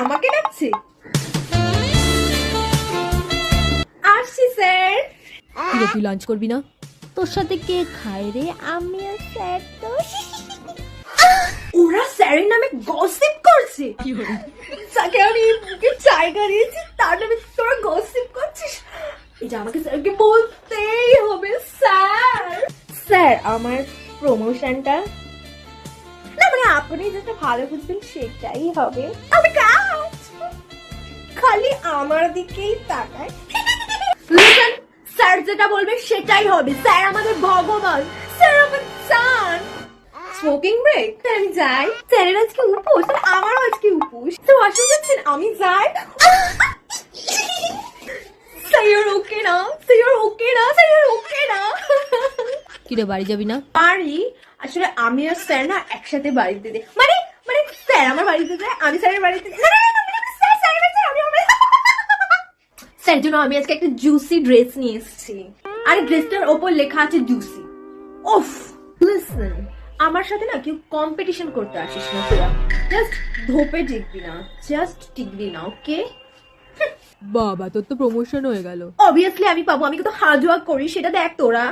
আমাকে ডাকছে? আসছি স্যার। কিরে তুই লাঞ্চ করবি না? তোর সাথে কে খায় রে? আমি আর স্যার তো। ওরা স্যারের নামে গসিপ করছে। যাকে আমি বুকে জায়গা দিয়েছি তার নামে তোরা গসিপ করছিস? এটা আমাকে স্যারকে বলতেই হবে। স্যার স্যার আমার প্রমোশনটা না, মানে আপনি যেটা ভালো বুঝবেন সেটাই হবে। আমি কাজ খালি আমার দিকেই তাকায়। লিসেন, স্যার যেটা বলবে সেটাই হবে। স্যার আমাদের ভগবান, স্যার আমার চান। Smoking break? আমি যাই। স্যারের আজকে উপোস, আমারও আজকে উপোস। তো ওয়াশরুম যাচ্ছেন? আমি যাই। স্যার ইউর ওকে না? স্যার ইউর ওকে না? স্যার ইউর ওকে না? কিরে বাড়ি যাবি না? বাড়ি? আসলে আমি আর স্যার না একসাথে বাড়িতে যাই। মানে মানে স্যার আমার বাড়িতে যায়, আমি স্যারের বাড়িতে যাই। না, না, না, না, স্যার স্যারের বাড়িতে যায়, আমি আমার বাড়িতে। স্যার জন্য আমি আজকে একটা জুসি ড্রেস নিয়ে এসেছি। আর ড্রেসটার ওপর লেখা আছে জুসি। ওফ, লিসেন, আমার সাথে না কেউ কম্পিটিশন করতে আসিস না তোরা। জাস্ট ধোপে টিকবি না, জাস্ট টিকবি না, ওকে? বাবা তোর তো প্রমোশন হয়ে গেল। অবভিয়াসলি আমি পাবো, আমি কত হার্ড ওয়ার্ক করি সেটা দেখ তোরা।